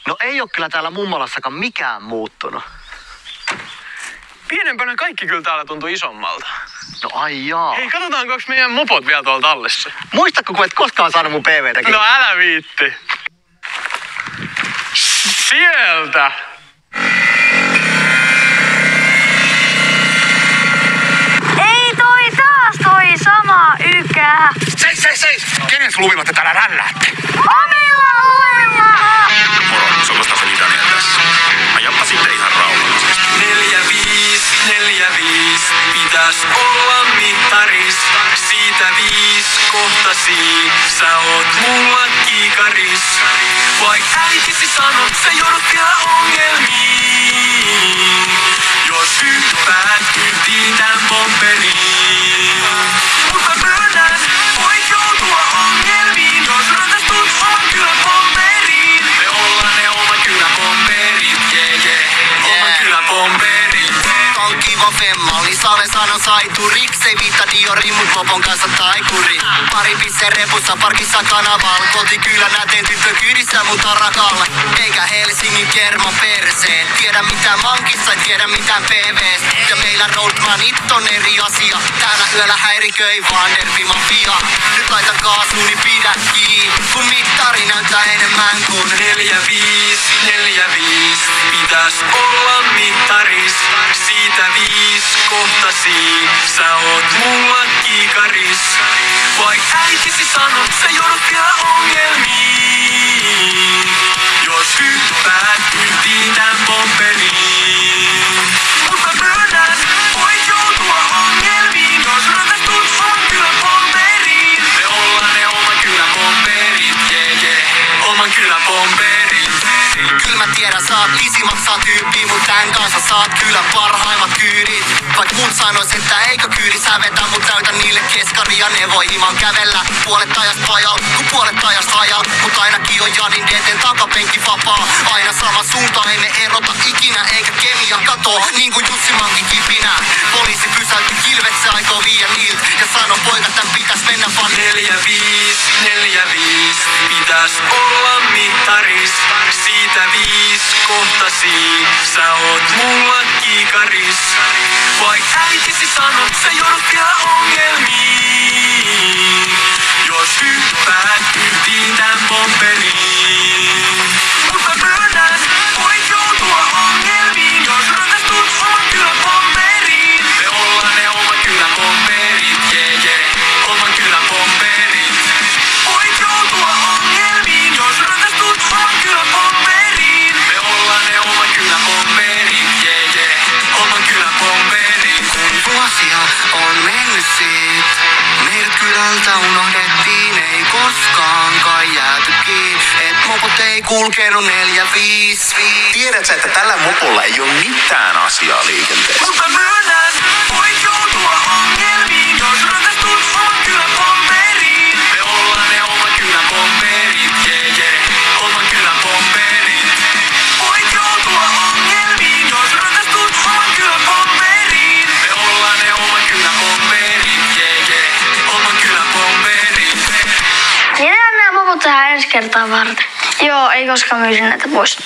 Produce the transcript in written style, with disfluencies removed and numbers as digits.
No ei oo kyllä täällä mummolassakaan mikään muuttunut. Pienempänä kaikki kyllä täällä tuntuu isommalta. No ai jaa. Hei, katsotaanko meidän mopot vielä tuolla tallessa? Muistatko, kun et koskaan saanut mun PV:täkin? No älä viitti. Sieltä! Ei toi sama ykää. Seis! Kenes luvilla te täällä rälläätte? Omilla luvilla! Moro, sokosta se mitä tässä. Ajappa sitten ihan rauhallisesti. 4-5, pitäis olla mittaris. Siitä 5 kohtasi, sä oot mulla kiikaris. Vaik äitisi sanot, sä joudut vielä ongelmiin. Jos hyppäät kyltiin tän bomberiin. Mutta myönnän, voit joutua ongelmiin. Jos rakastut, on kyllä bomberiin. Me ollaan ne oman kylän bomberit, oman kylän bomberit. On kiva femma, oli Sale sano saituriks. Ei viitta Diori, mut popon kanssa taikuri. Pari pisse repussa, parkissa kanaval. Kotikylä näteen tyttö kyydissä mut rakalla. Eikä Helsingin kerma perseet. Tiedä mitään mankissa, ei tiedä mitään PV:stä. Ja meillä roadmanit on eri asia. Täällä yöllä häiriköi Vanderby mafia. Nyt laita kaasuun, niin pidä kiinni. Kun mittari näyttää enemmän kuin 4-5, pitäis olla mittaris. Siitä 5 kohtasi, sä oot mulla kiikaris. Vaik äitisi sanot, sä joudut vielä ongelmiin. Jos hyppäät kyltiin tän bomberiin. Mutta myönnän, voit joutua ongelmiin. Jos rakastut, on kyllä bomberiin. Me ollaan ne oman kylän bomberit, oman kylän bomberit. Kyllä mä tiedän, sä oot maksaa tyyppi, mut tän kanssa saat kyllä parhaimmat kyydit. Vaik muut sanois, että eikö kyydi sävetä, mut täytän niille keskaria, ne voi himan kävellä. Puolet ajasta pajal, kun puolet ajasta ajal. Mut ainakin on Jadin Deten takapenki vapaa. Aina sama suunta, ei me erota ikinä, eikä kemia kato, niin kuin Jussi Mankin kipinä. Poliisi pysäytti kilvet, se aikoo viiä niiltä. Ja sano poika, tän pitäis mennä vaan 4-5, pitäis olla mittaris. Siitä 5 kohtasi, sä oot mulla kiikaris. Vaik äitisi sanot, sä joudut vielä ongelmiin. Jos hyppäät kyltiin tän bomberiin. Mutta myönnän, voit joutua ongelmiin. Jos rakastut, on kyllä bomberiin. Me ollaan ne oman kylän bomberit, oman kylän bomberit. Voit joutua ongelmiin. Jos rakastut, on kyllä bomberiin. Me ollaan ne oman kylän bomberit, oman kylän bomberit. Kun vuosia on mennyt siitä, meidät kylältä unohdettiin, ei koskaan jääty kiinni. Et mopot ei kulkenut 4-5. Tiedät sä, että tällä mopolla ei oo mitään asiaa liikenteessä? Mutta myönnän, voit joutua ongelmiin. Jos rakastut, on kyllä bomberiin. Me ollaan ne oman kylän bomberit, oman kylän bomberit. Voit joutua ongelmiin. Jos rakastut, on kyllä bomberiin. Me ollaan ne oman kylän bomberit, oman kylän bomberit. Jätetään nämä mopot tähän ensi kertaa varten. Joo, ei koskaan myisi näitä pois.